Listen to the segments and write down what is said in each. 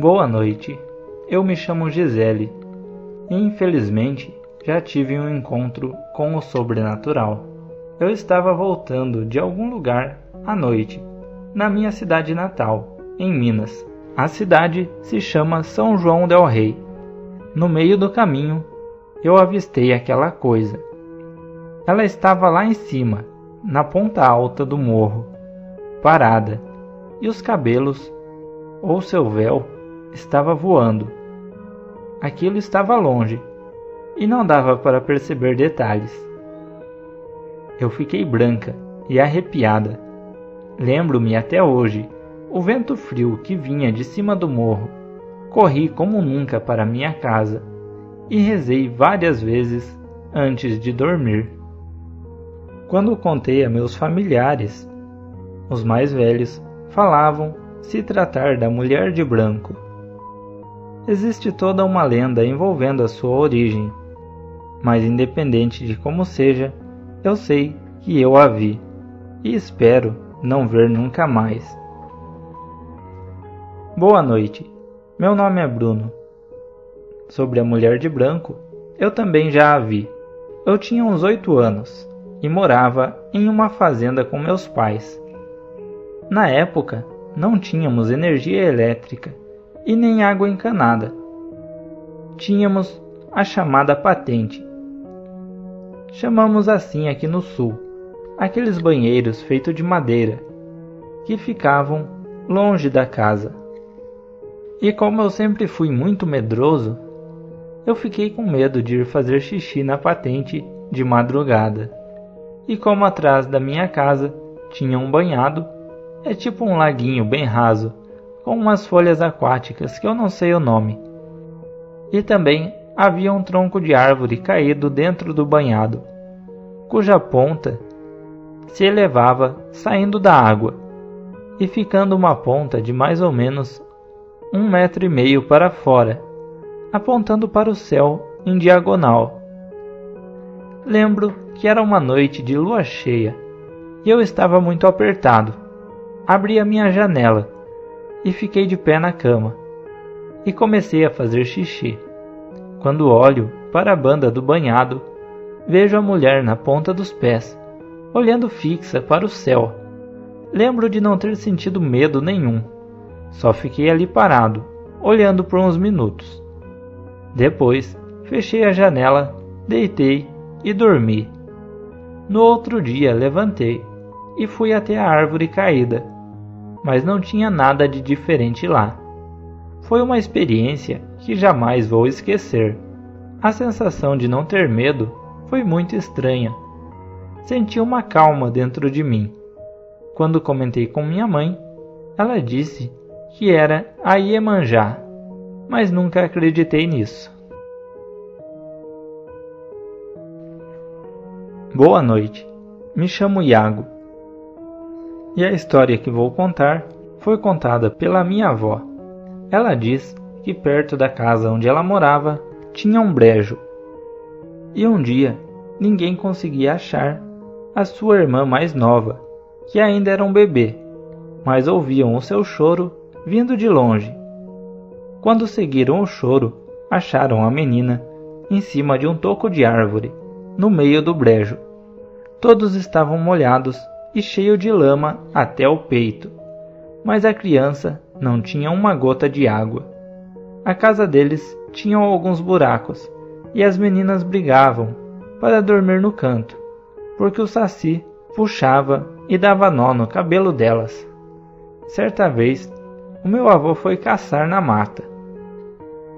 Boa noite, eu me chamo Gisele e infelizmente já tive um encontro com o sobrenatural. Eu estava voltando de algum lugar à noite, na minha cidade natal, em Minas. A cidade se chama São João del Rei. No meio do caminho, eu avistei aquela coisa. Ela estava lá em cima, na ponta alta do morro, parada, e os cabelos, ou seu véu, estava voando. Aquilo estava longe, e não dava para perceber detalhes. Eu fiquei branca e arrepiada. Lembro-me até hoje, o vento frio que vinha de cima do morro. Corri como nunca para minha casa, e rezei várias vezes antes de dormir. Quando contei a meus familiares, os mais velhos falavam se tratar da mulher de branco. Existe toda uma lenda envolvendo a sua origem, mas independente de como seja, eu sei que eu a vi, e espero não ver nunca mais. Boa noite, meu nome é Bruno. Sobre a mulher de branco, eu também já a vi. Eu tinha uns 8 anos e morava em uma fazenda com meus pais. Na época, não tínhamos energia elétrica e nem água encanada. Tínhamos a chamada patente. Chamamos assim aqui no sul, aqueles banheiros feitos de madeira, que ficavam longe da casa. E como eu sempre fui muito medroso, eu fiquei com medo de ir fazer xixi na patente de madrugada. E como atrás da minha casa tinha um banhado, é tipo um laguinho bem raso, com umas folhas aquáticas que eu não sei o nome. E também havia um tronco de árvore caído dentro do banhado, cuja ponta se elevava saindo da água, e ficando uma ponta de mais ou menos 1,5 metros para fora, apontando para o céu em diagonal. Lembro que era uma noite de lua cheia, e eu estava muito apertado. Abri a minha janela e fiquei de pé na cama, e comecei a fazer xixi. Quando olho para a banda do banhado, vejo a mulher na ponta dos pés, olhando fixa para o céu. Lembro de não ter sentido medo nenhum, só fiquei ali parado, olhando por uns minutos. Depois, fechei a janela, deitei e dormi. No outro dia levantei e fui até a árvore caída, mas não tinha nada de diferente lá. Foi uma experiência que jamais vou esquecer. A sensação de não ter medo foi muito estranha. Senti uma calma dentro de mim. Quando comentei com minha mãe, ela disse que era a Iemanjá, mas nunca acreditei nisso. Boa noite, me chamo Iago. E a história que vou contar foi contada pela minha avó. Ela diz que perto da casa onde ela morava tinha um brejo. E um dia ninguém conseguia achar a sua irmã mais nova, que ainda era um bebê, mas ouviam o seu choro vindo de longe. Quando seguiram o choro, acharam a menina em cima de um toco de árvore, no meio do brejo. Todos estavam molhados e cheios de lama até o peito, mas a criança não tinha uma gota de água. A casa deles tinha alguns buracos, e as meninas brigavam para dormir no canto, porque o Saci puxava e dava nó no cabelo delas. Certa vez, o meu avô foi caçar na mata,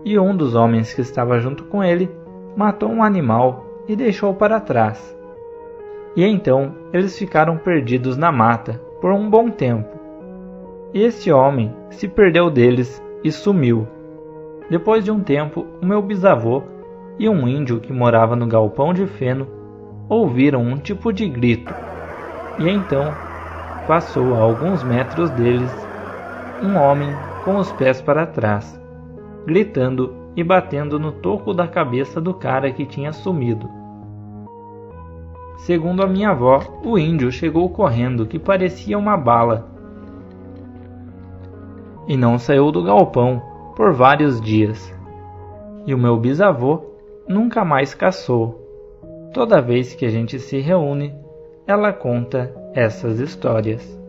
e um dos homens que estava junto com ele matou um animal e deixou para trás. E então eles ficaram perdidos na mata por um bom tempo. E esse homem se perdeu deles e sumiu. Depois de um tempo, o meu bisavô e um índio que morava no galpão de feno ouviram um tipo de grito. E então passou a alguns metros deles um homem com os pés para trás, gritando e batendo no toco da cabeça do cara que tinha sumido. Segundo a minha avó, o índio chegou correndo que parecia uma bala e não saiu do galpão por vários dias. E o meu bisavô nunca mais caçou. Toda vez que a gente se reúne, ela conta essas histórias.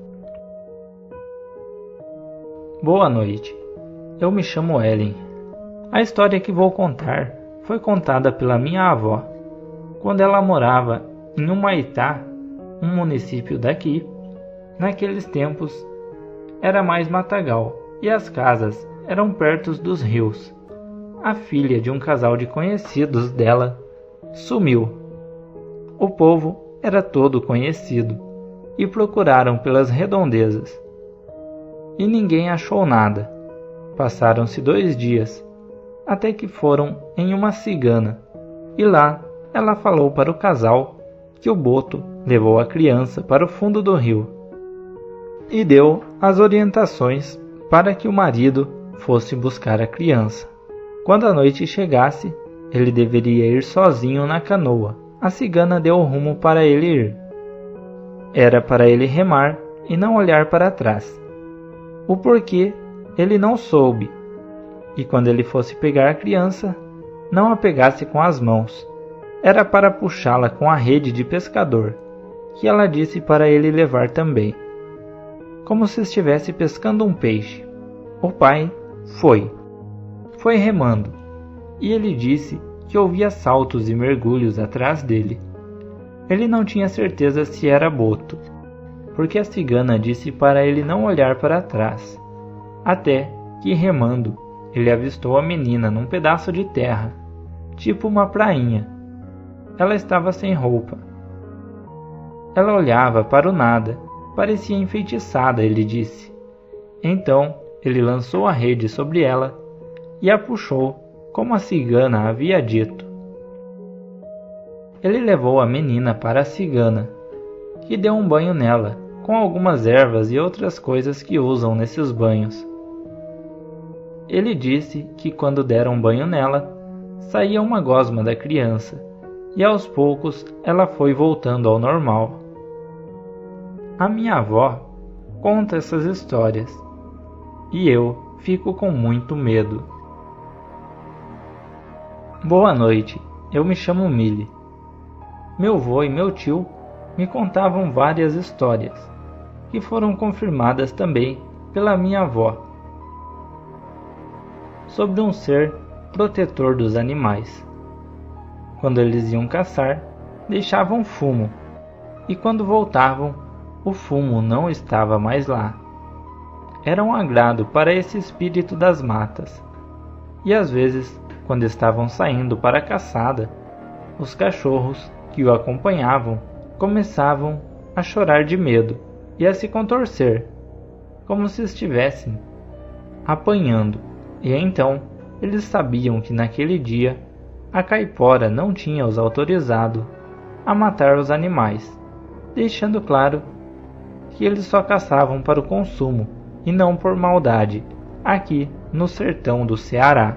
Boa noite, eu me chamo Ellen. A história que vou contar foi contada pela minha avó, quando ela morava em Humaitá, um município daqui. Naqueles tempos era mais matagal e as casas eram perto dos rios. A filha de um casal de conhecidos dela sumiu. O povo era todo conhecido e procuraram pelas redondezas. E ninguém achou nada. Passaram-se 2 dias, até que foram em uma cigana, e lá ela falou para o casal que o boto levou a criança para o fundo do rio e deu as orientações para que o marido fosse buscar a criança. Quando a noite chegasse, ele deveria ir sozinho na canoa. A cigana deu o rumo para ele ir. Era para ele remar e não olhar para trás. O porquê ele não soube, e quando ele fosse pegar a criança, não a pegasse com as mãos. Era para puxá-la com a rede de pescador, que ela disse para ele levar também, como se estivesse pescando um peixe. O pai foi remando, e ele disse que ouvia saltos e mergulhos atrás dele. Ele não tinha certeza se era boto, porque a cigana disse para ele não olhar para trás, até que, remando, ele avistou a menina num pedaço de terra, tipo uma prainha. Ela estava sem roupa. Ela olhava para o nada, parecia enfeitiçada, ele disse. Então ele lançou a rede sobre ela e a puxou, como a cigana havia dito. Ele levou a menina para a cigana, que deu um banho nela, com algumas ervas e outras coisas que usam nesses banhos. Ele disse que quando deram banho nela, saía uma gosma da criança, e aos poucos ela foi voltando ao normal. A minha avó conta essas histórias, e eu fico com muito medo. Boa noite, eu me chamo Millie. Meu avô e meu tio me contavam várias histórias, que foram confirmadas também pela minha avó, sobre um ser protetor dos animais. Quando eles iam caçar, deixavam fumo, e quando voltavam, o fumo não estava mais lá. Era um agrado para esse espírito das matas, e às vezes, quando estavam saindo para a caçada, os cachorros que o acompanhavam começavam a chorar de medo e a se contorcer, como se estivessem apanhando. E então eles sabiam que naquele dia a caipora não tinha os autorizado a matar os animais, deixando claro que eles só caçavam para o consumo e não por maldade, aqui no sertão do Ceará.